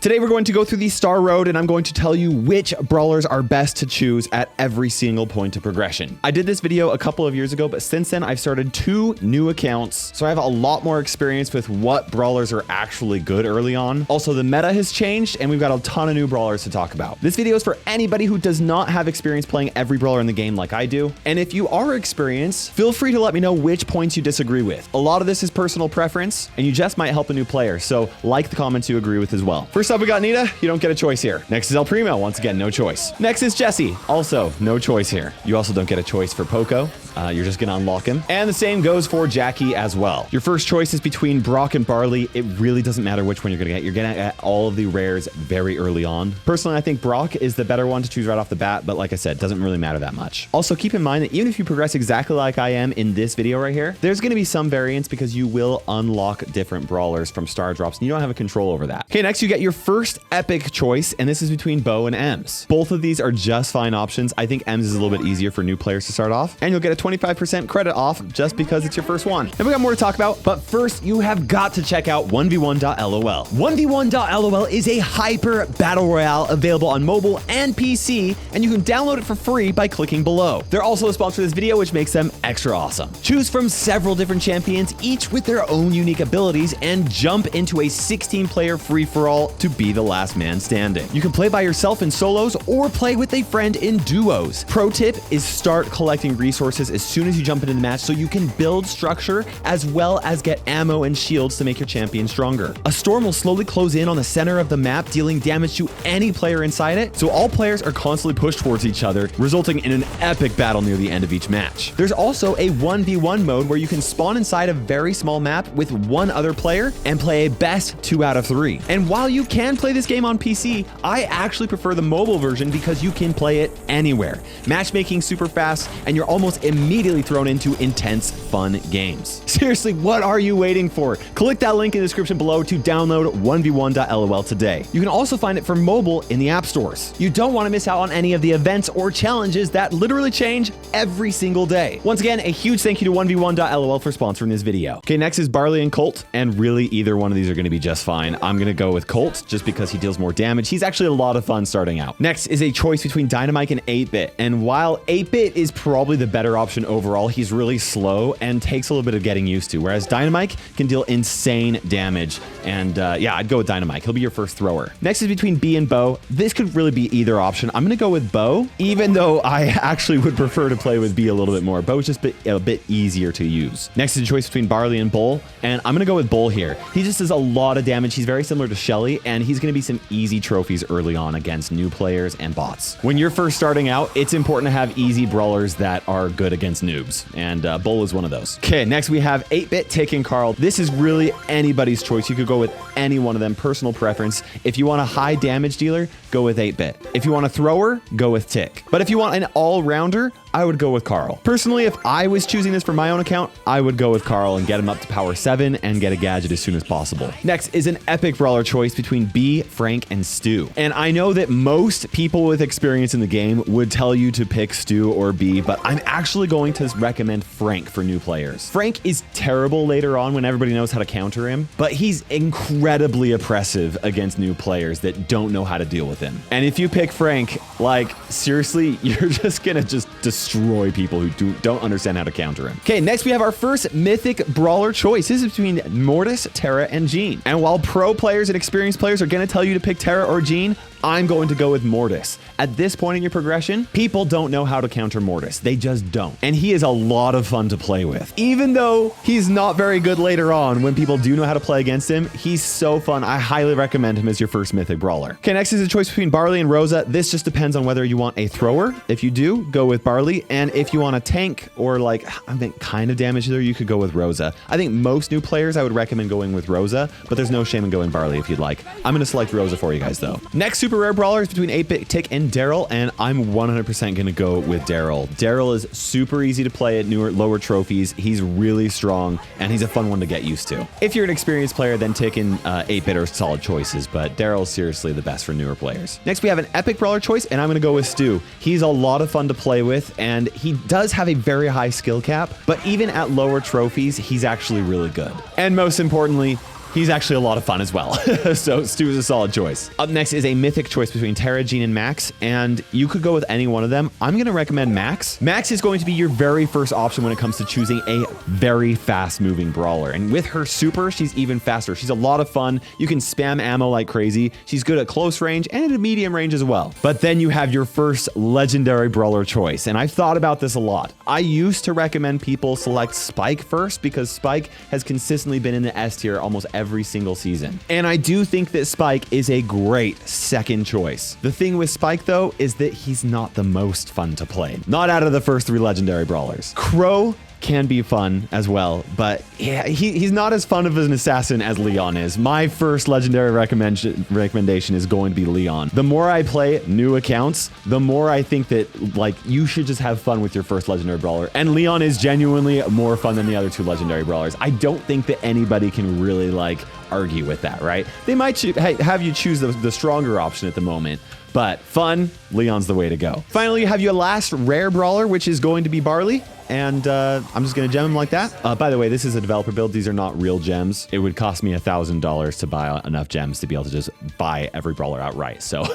Today we're going to go through the Starr Road and I'm going to tell you which brawlers are best to choose at every single point of progression. I did this video a couple of years ago, but since then I've started 2 new accounts, so I have a lot more experience with what brawlers are actually good early on. Also, the meta has changed and we've got a ton of new brawlers to talk about. This video is for anybody who does not have experience playing every brawler in the game like I do. And if you are experienced, feel free to let me know which points you disagree with. A lot of this is personal preference and you just might help a new player, so like the comments you agree with as well. First up, we got Nita. You don't get a choice here. Next is El Primo. Once again, no choice. Next is Jesse. Also, no choice here. You also don't get a choice for Poco. You're just going to unlock him. And the same goes for Jackie as well. Your first choice is between Brock and Barley. It really doesn't matter which one you're going to get. You're going to get all of the rares very early on. Personally, I think Brock is the better one to choose right off the bat, but like I said, doesn't really matter that much. Also, keep in mind that even if you progress exactly like I am in this video right here, there's going to be some variance because you will unlock different brawlers from star drops and you don't have a control over that. Okay, next you get your first epic choice, and this is between Bo and Ems. Both of these are just fine options. I think Ems is a little bit easier for new players to start off, and you'll get a 25% credit off just because it's your first one. And we got more to talk about, but first you have got to check out 1v1.lol. 1v1.lol is a hyper battle royale available on mobile and PC, and you can download it for free by clicking below. They're also a sponsor of this video, which makes them extra awesome. Choose from several different champions, each with their own unique abilities, and jump into a 16-player free-for-all to be the last man standing. You can play by yourself in solos or play with a friend in duos. Pro tip is start collecting resources as soon as you jump into the match so you can build structure as well as get ammo and shields to make your champion stronger. A storm will slowly close in on the center of the map, dealing damage to any player inside it, so all players are constantly pushed towards each other, resulting in an epic battle near the end of each match. There's also a 1v1 mode where you can spawn inside a very small map with one other player and play a best 2 out of 3. And while you can play this game on PC, I actually prefer the mobile version because you can play it anywhere. Matchmaking super fast, and you're almost immediately thrown into intense, fun games. Seriously, what are you waiting for? Click that link in the description below to download 1v1.lol today. You can also find it for mobile in the app stores. You don't want to miss out on any of the events or challenges that literally change every single day. Once again, a huge thank you to 1v1.lol for sponsoring this video. Okay, next is Barley and Colt, and really either one of these are going to be just fine. I'm going to go with Colt just because he deals more damage. He's actually a lot of fun starting out. Next is a choice between Dynamite and 8-Bit, and while 8-Bit is probably the better option overall, he's really slow and takes a little bit of getting used to, whereas Dynamite can deal insane damage, and yeah, I'd go with Dynamite. He'll be your first thrower. Next is between B and Bo. This could really be either option. I'm going to go with Bo, even though I actually would prefer to play with B a little bit more. Bo's just a bit easier to use. Next is a choice between Barley and Bull, and I'm going to go with Bull here. He just does a lot of damage. He's very similar to Shelly, and he's going to be some easy trophies early on against new players and bots. When you're first starting out, it's important to have easy brawlers that are good against noobs, and Bull is one of those. Okay, next we have 8-Bit, Tick, and Carl. This is really anybody's choice. You could go with any one of them, personal preference. If you want a high damage dealer, go with 8-Bit. If you want a thrower, go with Tick. But if you want an all-rounder, I would go with Carl. Personally, if I was choosing this for my own account, I would go with Carl and get him up to power 7 and get a gadget as soon as possible. Next is an epic brawler choice between B, Frank, and Stu. And I know that most people with experience in the game would tell you to pick Stu or B, but I'm actually going to recommend Frank for new players. Frank is terrible later on when everybody knows how to counter him, but he's incredibly oppressive against new players that don't know how to deal with him. And if you pick Frank, like seriously, you're just gonna destroy people who don't understand how to counter him. Okay, next we have our first Mythic brawler choice. This is between Mortis, Terra, and Jean. And while pro players and experienced players are going to tell you to pick Terra or Jean, I'm going to go with Mortis. At this point in your progression, people don't know how to counter Mortis. They just don't. And he is a lot of fun to play with. Even though he's not very good later on, when people do know how to play against him, he's so fun. I highly recommend him as your first Mythic brawler. Okay, next is a choice between Barley and Rosa. This just depends on whether you want a thrower. If you do, go with Barley. And if you want a tank or like, I think kind of damage there, you could go with Rosa. I think most new players, I would recommend going with Rosa, but there's no shame in going Barley if you'd like. I'm going to select Rosa for you guys though. Next super rare brawler is between 8-Bit, Tick, and Daryl, and I'm 100% going to go with Daryl. Daryl is super easy to play at lower trophies. He's really strong, and he's a fun one to get used to. If you're an experienced player, then Tick and 8-Bit are solid choices, but Daryl's seriously the best for newer players. Next, we have an epic brawler choice, and I'm going to go with Stu. He's a lot of fun to play with, and he does have a very high skill cap, but even at lower trophies, he's actually really good. And most importantly, He's actually a lot of fun as well. So Stu is a solid choice. Up next is a mythic choice between Tara, Jean, and Max, and you could go with any one of them. I'm going to recommend Max. Max is going to be your very first option when it comes to choosing a very fast moving brawler. And with her super, she's even faster. She's a lot of fun. You can spam ammo like crazy. She's good at close range and at medium range as well. But then you have your first legendary brawler choice. And I've thought about this a lot. I used to recommend people select Spike first because Spike has consistently been in the S tier almost every single season. And I do think that Spike is a great second choice. The thing with Spike though is that he's not the most fun to play. Not out of the first 3 legendary brawlers. Crow can be fun as well, but yeah, he's not as fun of an assassin as Leon is. My first legendary recommendation is going to be Leon. The more I play new accounts, the more I think that like you should just have fun with your first legendary brawler. And Leon is genuinely more fun than the other 2 legendary brawlers. I don't think that anybody can really like argue with that, right? They might have you choose the stronger option at the moment, but fun, Leon's the way to go. Finally, you have your last rare brawler, which is going to be Barley. And I'm just going to gem him like that. By the way, this is a developer build. These are not real gems. It would cost me $1,000 to buy enough gems to be able to just buy every brawler outright. So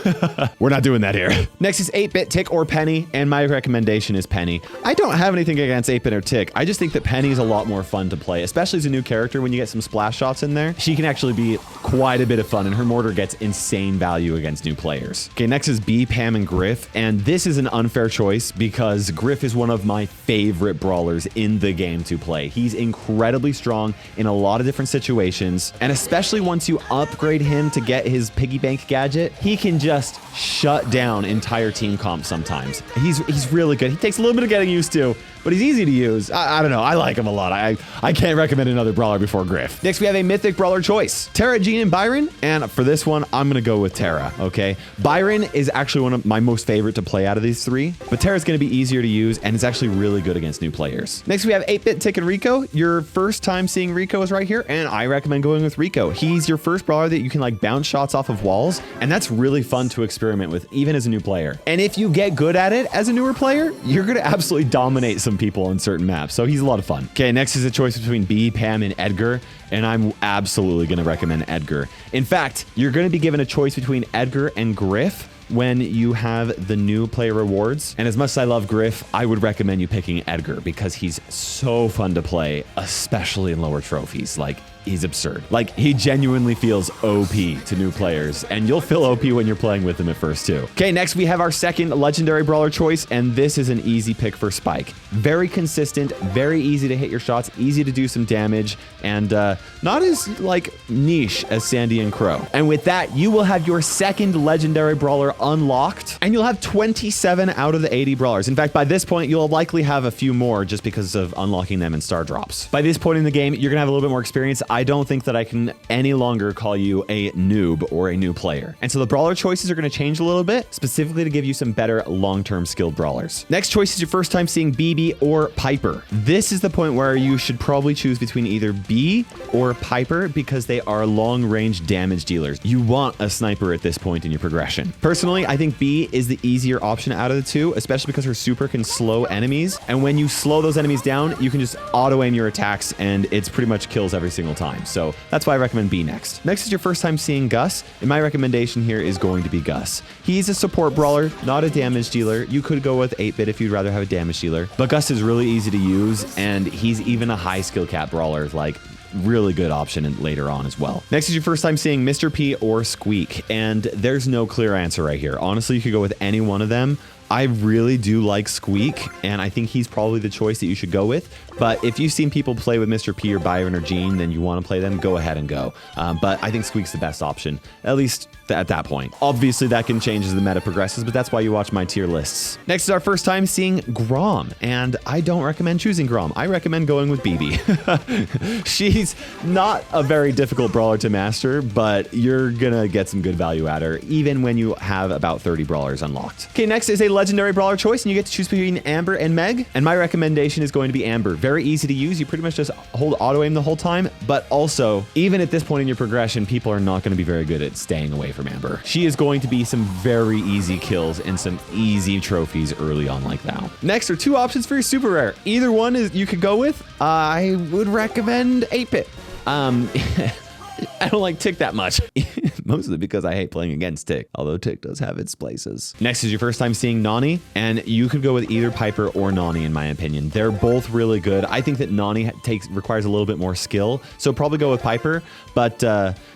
we're not doing that here. Next is 8-Bit, Tick, or Penny. And my recommendation is Penny. I don't have anything against 8-Bit or Tick. I just think that Penny is a lot more fun to play, especially as a new character. When you get some splash shots in there, she can actually be quite a bit of fun. And her mortar gets insane value against new players. Okay, next is B, Pam, and Griff. And this is an unfair choice because Griff is one of my favorite brawlers in the game to play. He's incredibly strong in a lot of different situations, and especially once you upgrade him to get his piggy bank gadget, he can just shut down entire team comps sometimes. He's really good. He takes a little bit of getting used to, but he's easy to use. I don't know. I like him a lot. I can't recommend another brawler before Griff. Next, we have a mythic brawler choice. Tara, Jean, and Byron. And for this one, I'm going to go with Tara, okay? Byron is actually one of my most favorite to play out of these 3, but Tara's going to be easier to use, and it's actually really good against new players. Next, we have 8-Bit, Tick, and Rico. Your first time seeing Rico is right here, and I recommend going with Rico. He's your first brawler that you can like bounce shots off of walls, and that's really fun to experiment with, even as a new player. And if you get good at it as a newer player, you're going to absolutely dominate some people on certain maps, so he's a lot of fun. Okay, next is a choice between B, Pam, and Edgar, and I'm absolutely going to recommend Edgar. In fact, you're going to be given a choice between Edgar and Griff when you have the new player rewards. And as much as I love Griff, I would recommend you picking Edgar because he's so fun to play, especially in lower trophies. Like, he's absurd. Like, he genuinely feels OP to new players, and you'll feel OP when you're playing with him at first too. Okay, next we have our second legendary brawler choice, and this is an easy pick for Spike. Very consistent, very easy to hit your shots, easy to do some damage, and not as like niche as Sandy and Crow. And with that, you will have your second legendary brawler unlocked, and you'll have 27 out of the 80 brawlers. In fact, by this point, you'll likely have a few more just because of unlocking them in star drops. By this point in the game, you're gonna have a little bit more experience. I don't think that I can any longer call you a noob or a new player. And so the brawler choices are going to change a little bit, specifically to give you some better long-term skilled brawlers. Next choice is your first time seeing BB or Piper. This is the point where you should probably choose between either B or Piper because they are long-range damage dealers. You want a sniper at this point in your progression. Personally, I think B is the easier option out of the 2, especially because her super can slow enemies. And when you slow those enemies down, you can just auto-aim your attacks, and it's pretty much kills every single time. So that's why I recommend B next. Next is your first time seeing Gus, and my recommendation here is going to be Gus. He's a support brawler, not a damage dealer. You could go with 8-Bit if you'd rather have a damage dealer, but Gus is really easy to use, and he's even a high skill cap brawler, like really good option later on as well. Next is your first time seeing Mr. P or Squeak, and there's no clear answer right here. Honestly, you could go with any one of them. I really do like Squeak, and I think he's probably the choice that you should go with. But if you've seen people play with Mr. P or Byron or Jean, then you want to play them, go ahead and go. But I think Squeak's the best option, at least at that point. Obviously, that can change as the meta progresses, but that's why you watch my tier lists. Next is our first time seeing Grom, and I don't recommend choosing Grom. I recommend going with BB. She's not a very difficult brawler to master, but you're gonna get some good value at her, even when you have about 30 brawlers unlocked. Okay, next is a legendary brawler choice, and you get to choose between Amber and Meg, and my recommendation is going to be Amber. Very easy to use. You pretty much just hold auto aim the whole time, but also, even at this point in your progression, people are not going to be very good at staying away from Amber. She is going to be some very easy kills and some easy trophies early on like that. Next are 2 options for your super rare. Either one is you could go with. I would recommend 8-Bit. I don't like Tick that much. Mostly because I hate playing against Tick, although Tick does have its places. Next is your first time seeing Nani, and you could go with either Piper or Nani in my opinion. They're both really good. I think that Nani requires a little bit more skill, so probably go with Piper, but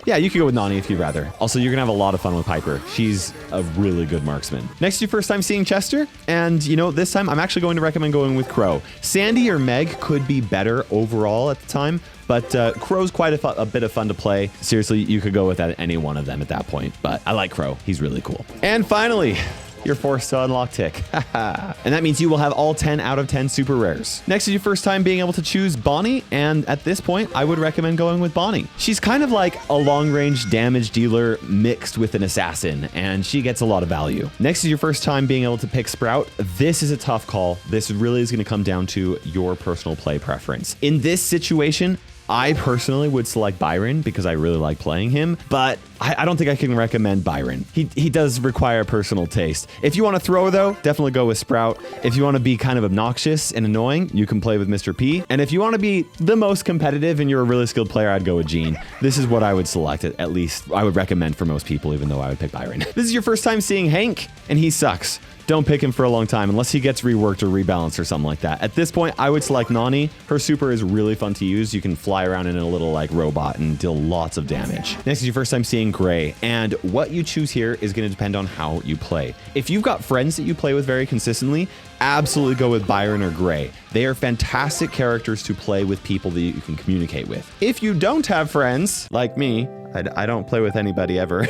yeah, you could go with Nani if you'd rather. Also, you're gonna have a lot of fun with Piper. She's a really good marksman. Next is your first time seeing Chester, and you know, this time I'm actually going to recommend going with Crow. Sandy or Meg could be better overall at the time, but Crow's quite a bit of fun to play. Seriously, you could go with any one of them at that point, but I like Crow. He's really cool. And finally, you're forced to unlock Tick. And that means you will have all 10 out of 10 super rares. Next is your first time being able to choose Bonnie, and at this point, I would recommend going with Bonnie. She's kind of like a long-range damage dealer mixed with an assassin, and she gets a lot of value. Next is your first time being able to pick Sprout. This is a tough call. This really is going to come down to your personal play preference. In this situation, I personally would select Byron because I really like playing him, but I don't think I can recommend Byron. He does require personal taste. If you want to throw though, definitely go with Sprout. If you want to be kind of obnoxious and annoying, you can play with Mr. P. And if you want to be the most competitive and you're a really skilled player, I'd go with Jean. This is what I would select, at least I would recommend for most people, even though I would pick Byron. This is your first time seeing Hank, and he sucks. Don't pick him for a long time unless he gets reworked or rebalanced or something like that. At this point, I would select Nani. Her super is really fun to use. You can fly around in a little like robot and deal lots of damage. Next is your first time seeing Gray, and what you choose here is going to depend on how you play. If you've got friends that you play with very consistently, absolutely go with Byron or Gray. They are fantastic characters to play with people that you can communicate with. If you don't have friends, like me, I don't play with anybody ever,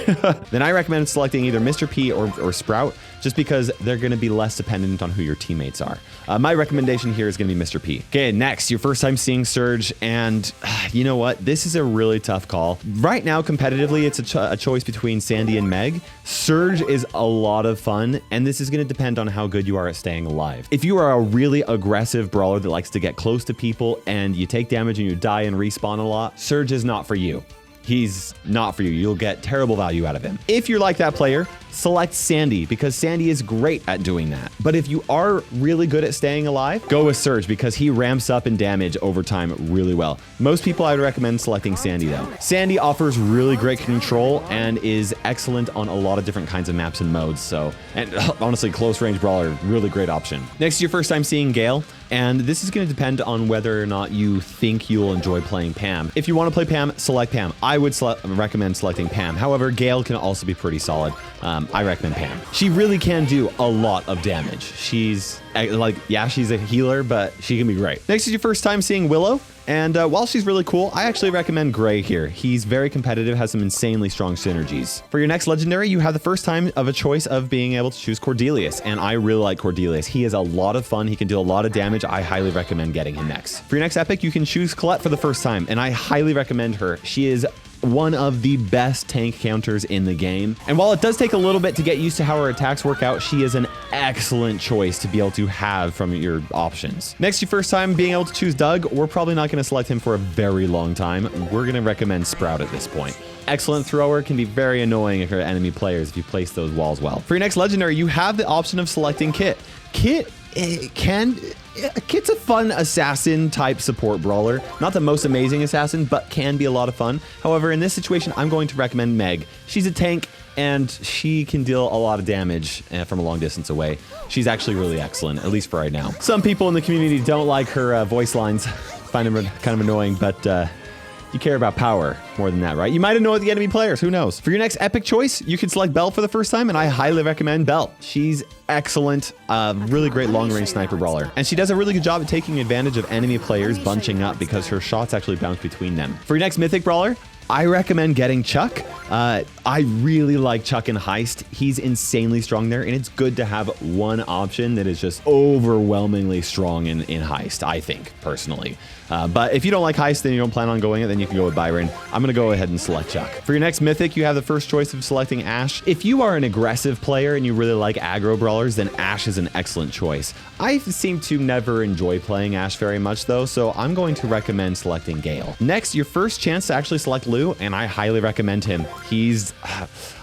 then I recommend selecting either Mr. P or Sprout, just because they're going to be less dependent on who your teammates are. My recommendation here is going to be Mr. P. Okay, next, your first time seeing Surge, and you know what? This is a really tough call. Right now, competitively, it's a choice between Sandy and Meg. Surge is a lot of fun, and this is going to depend on how good you are at staying alive. If you are a really aggressive brawler that likes to get close to people and you take damage and you die and respawn a lot, Surge is not for you. He's not for you. You'll get terrible value out of him. If you're like that player, select Sandy because Sandy is great at doing that. But if you are really good at staying alive, go with Surge because he ramps up in damage over time really well. Most people, I would recommend selecting Sandy though. Sandy offers really great control and is excellent on a lot of different kinds of maps and modes. So, and honestly, close range brawler, really great option. Next, your first time seeing Gale. And this is going to depend on whether or not you think you'll enjoy playing Pam. If you want to play Pam, select Pam. I would recommend selecting Pam. However, Gale can also be pretty solid. I recommend Pam. She really can do a lot of damage. She's like, yeah, she's a healer, but she can be great. Next is your first time seeing Willow. And while she's really cool, I actually recommend Gray here. He's very competitive, has some insanely strong synergies. For your next legendary, you have the first time of a choice of being able to choose Cordelius, and I really like Cordelius. He is a lot of fun. He can do a lot of damage. I highly recommend getting him next. For your next epic, you can choose Colette for the first time, and I highly recommend her. She is one of the best tank counters in the game. And while it does take a little bit to get used to how her attacks work out, she is an excellent choice to be able to have from your options. Next, your first time being able to choose Doug, we're probably not going to select him for a very long time. We're going to recommend Sprout at this point. Excellent thrower, can be very annoying for enemy players if you place those walls well. For your next legendary, you have the option of selecting Kit. Kit's a fun assassin type support brawler. Not the most amazing assassin, but can be a lot of fun. However, in this situation, I'm going to recommend Meg. She's a tank and she can deal a lot of damage from a long distance away. She's actually really excellent, at least for right now. Some people in the community don't like her voice lines, find them kind of annoying, but you care about power more than that, right? You might annoy the enemy players, who knows? For your next epic choice, you can select Belle for the first time, and I highly recommend Belle. She's excellent, really great long-range sniper brawler. And she does a really good job at taking advantage of enemy players bunching up because her shots actually bounce between them. For your next mythic brawler, I recommend getting Chuck. I really like Chuck in Heist. He's insanely strong there, and it's good to have one option that is just overwhelmingly strong in Heist, I think, personally. But if you don't like Heist and you don't plan on going it, then you can go with Byron. I'm going to go ahead and select Chuck. For your next mythic, you have the first choice of selecting Ashe. If you are an aggressive player and you really like aggro brawlers, then Ashe is an excellent choice. I seem to never enjoy playing Ashe very much, though, so I'm going to recommend selecting Gale. Next, your first chance to actually select Lou, and I highly recommend him.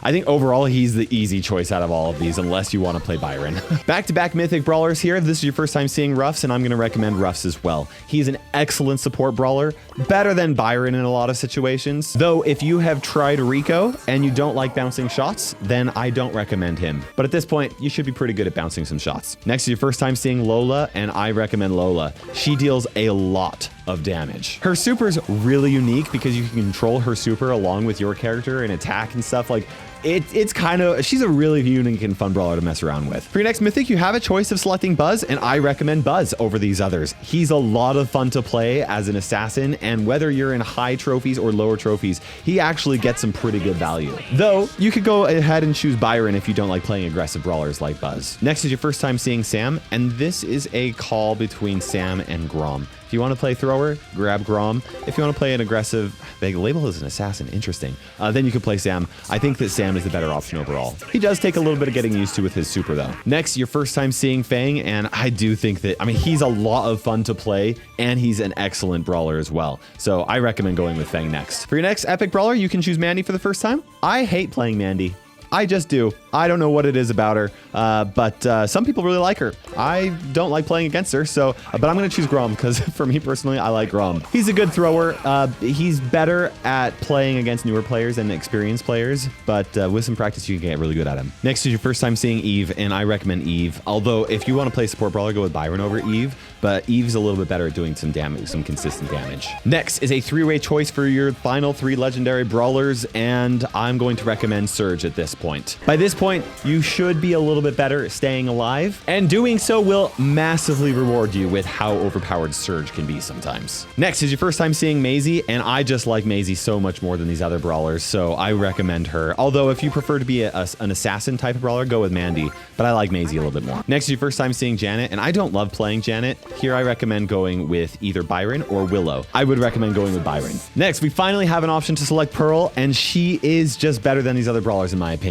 I think overall, he's the easy choice out of all of these, unless you want to play Byron. Back-to-back mythic brawlers here. This is your first time seeing Ruffs, and I'm going to recommend Ruffs as well. He's an excellent support brawler, better than Byron in a lot of situations. Though if you have tried Rico and you don't like bouncing shots, then I don't recommend him. But at this point, you should be pretty good at bouncing some shots. Next is your first time seeing Lola, and I recommend Lola. She deals a lot of damage. Her super's really unique because you can control her super along with your character and attack and stuff. Like, it's kind of, she's a really unique and fun brawler to mess around with. For your next mythic, you have a choice of selecting Buzz, and I recommend Buzz over these others. He's a lot of fun to play as an assassin, and whether you're in high trophies or lower trophies, he actually gets some pretty good value. Though, you could go ahead and choose Byron if you don't like playing aggressive brawlers like Buzz. Next is your first time seeing Sam, and this is a call between Sam and Grom. If you want to play thrower, grab Grom. If you want to play an aggressive, they label as an assassin, interesting. Then you can play Sam. I think that Sam is the better option overall. He does take a little bit of getting used to with his super though. Next, your first time seeing Fang, and I do think that, I mean, he's a lot of fun to play, and he's an excellent brawler as well. So I recommend going with Fang next. For your next epic brawler, you can choose Mandy for the first time. I hate playing Mandy. I just do. I don't know what it is about her, but some people really like her. I don't like playing against her, so, but I'm going to choose Grom because for me personally, I like Grom. He's a good thrower. He's better at playing against newer players than experienced players, but with some practice, you can get really good at him. Next is your first time seeing Eve, and I recommend Eve. Although if you want to play support brawler, go with Byron over Eve, but Eve's a little bit better at doing some damage, some consistent damage. Next is a three-way choice for your final 3 legendary brawlers, and I'm going to recommend Surge at this point. By this point, you should be a little bit better at staying alive, and doing so will massively reward you with how overpowered Surge can be sometimes. Next is your first time seeing Maisie, and I just like Maisie so much more than these other brawlers, so I recommend her. Although if you prefer to be an assassin type of brawler, go with Mandy, but I like Maisie a little bit more. Next is your first time seeing Janet, and I don't love playing Janet. Here I recommend going with either Byron or Willow. I would recommend going with Byron. Next, we finally have an option to select Pearl, and she is just better than these other brawlers in my opinion.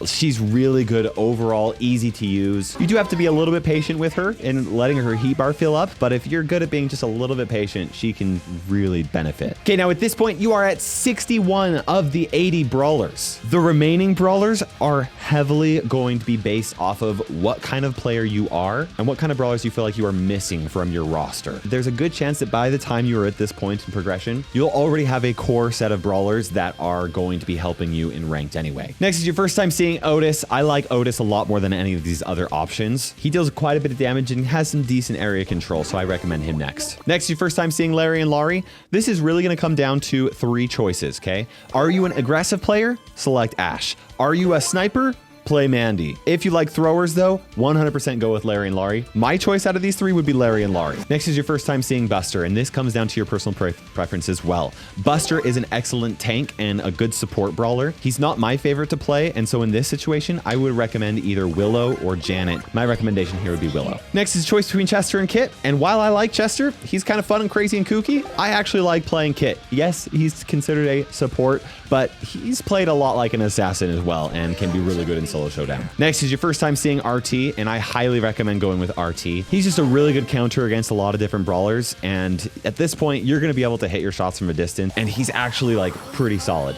She's really good overall, easy to use. You do have to be a little bit patient with her and letting her heat bar fill up, but if you're good at being just a little bit patient, she can really benefit. Okay, now at this point, you are at 61 of the 80 brawlers. The remaining brawlers are heavily going to be based off of what kind of player you are and what kind of brawlers you feel like you are missing from your roster. There's a good chance that by the time you are at this point in progression, you'll already have a core set of brawlers that are going to be helping you in ranked anyway. Next is your first time seeing Otis. I like Otis a lot more than any of these other options. He deals quite a bit of damage and has some decent area control, so I recommend him next. Next, your first time seeing Larry and Laurie. This is really going to come down to 3 choices, okay? Are you an aggressive player? Select Ash. Are you a sniper? Play Mandy. If you like throwers though, 100% go with Larry and Laurie. My choice out of these 3 would be Larry and Laurie. Next is your first time seeing Buster, and this comes down to your personal preference as well. Buster is an excellent tank and a good support brawler. He's not my favorite to play, and so in this situation, I would recommend either Willow or Janet. My recommendation here would be Willow. Next is a choice between Chester and Kit, and while I like Chester, he's kind of fun and crazy and kooky, I actually like playing Kit. Yes, he's considered a support, but he's played a lot like an assassin as well and can be really good in solo showdown. Next is your first time seeing RT, and I highly recommend going with RT. He's just a really good counter against a lot of different brawlers, and at this point, you're going to be able to hit your shots from a distance, and he's actually like pretty solid.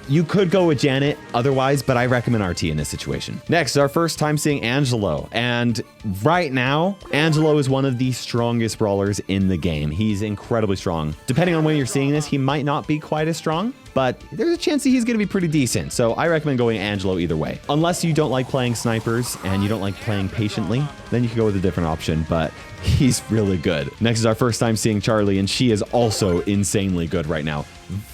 You could go with Janet otherwise, but I recommend RT in this situation. Next, our first time seeing Angelo. And right now, Angelo is one of the strongest brawlers in the game. He's incredibly strong. Depending on when you're seeing this, he might not be quite as strong, but there's a chance that he's going to be pretty decent. So I recommend going Angelo either way. Unless you don't like playing snipers and you don't like playing patiently, then you can go with a different option, but he's really good. Next is our first time seeing Charlie, and she is also insanely good right now.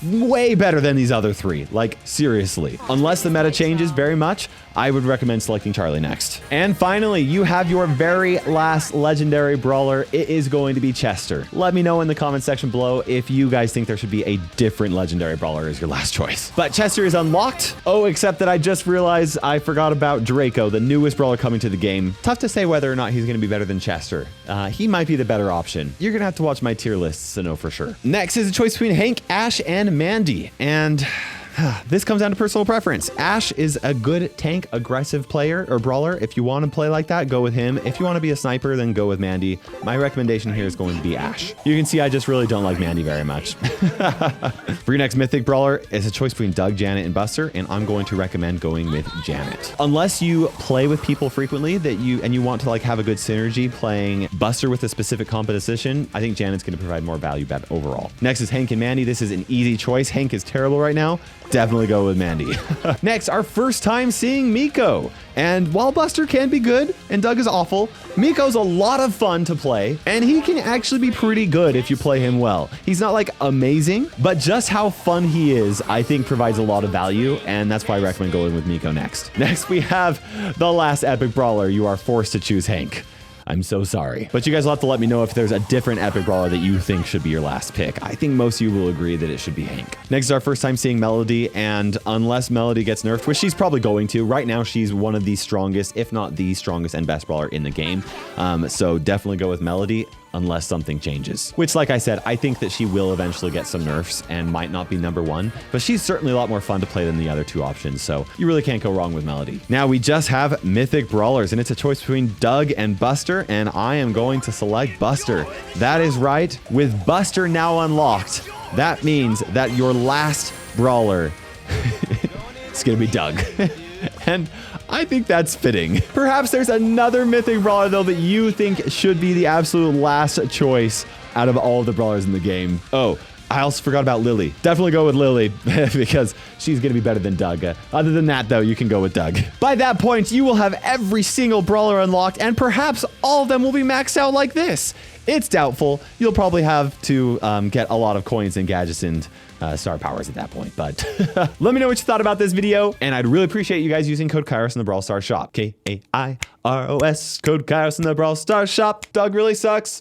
Way better than these other 3. Like, seriously. Unless the meta changes very much, I would recommend selecting Charlie next. And finally, you have your very last legendary brawler. It is going to be Chester. Let me know in the comment section below if you guys think there should be a different legendary brawler as your last choice. But Chester is unlocked. Oh, except that I just realized I forgot about Draco, the newest brawler coming to the game. Tough to say whether or not he's going to be better than Chester. He might be the better option. You're going to have to watch my tier lists to know for sure. Next is a choice between Hank, Ash, and Mandy. And This comes down to personal preference. Ashe is a good tank, aggressive player or brawler. If you want to play like that, go with him. If you want to be a sniper, then go with Mandy. My recommendation here is going to be Ashe. You can see I just really don't like Mandy very much. For your next Mythic brawler, it's a choice between Doug, Janet, and Buster, and I'm going to recommend going with Janet. Unless you play with people frequently and you want to like have a good synergy playing Buster with a specific composition, I think Janet's going to provide more value overall. Next is Hank and Mandy. This is an easy choice. Hank is terrible right now. Definitely go with Mandy. Next, our first time seeing Miko. And while Buster can be good and Doug is awful, Miko's a lot of fun to play, and he can actually be pretty good if you play him well. He's not like amazing, but just how fun he is, I think provides a lot of value, and that's why I recommend going with Miko next. Next, we have the last epic brawler. You are forced to choose Hank. I'm so sorry. But you guys will have to let me know if there's a different epic brawler that you think should be your last pick. I think most of you will agree that it should be Hank. Next is our first time seeing Melody, and unless Melody gets nerfed, which she's probably going to, right now she's one of the strongest, if not the strongest and best brawler in the game. So definitely go with Melody unless something changes. Which, like I said, I think that she will eventually get some nerfs and might not be number one, but she's certainly a lot more fun to play than the other two options, so you really can't go wrong with Melody. Now we just have Mythic Brawlers, and it's a choice between Doug and Buster, and I am going to select Buster. That is right. With Buster now unlocked, that means that your last brawler is gonna be Doug. And I think that's fitting. Perhaps there's another Mythic brawler, though, that you think should be the absolute last choice out of all of the brawlers in the game. Oh, I also forgot about Lily. Definitely go with Lily because she's going to be better than Doug. Other than that, though, you can go with Doug. By that point, you will have every single brawler unlocked, and perhaps all of them will be maxed out like this. It's doubtful. You'll probably have to get a lot of coins and gadgets and star powers at that point, but let me know what you thought about this video, and I'd really appreciate you guys using code Kairos in the Brawl Stars shop. Kairos, code Kairos in the Brawl Stars shop. Doug really sucks.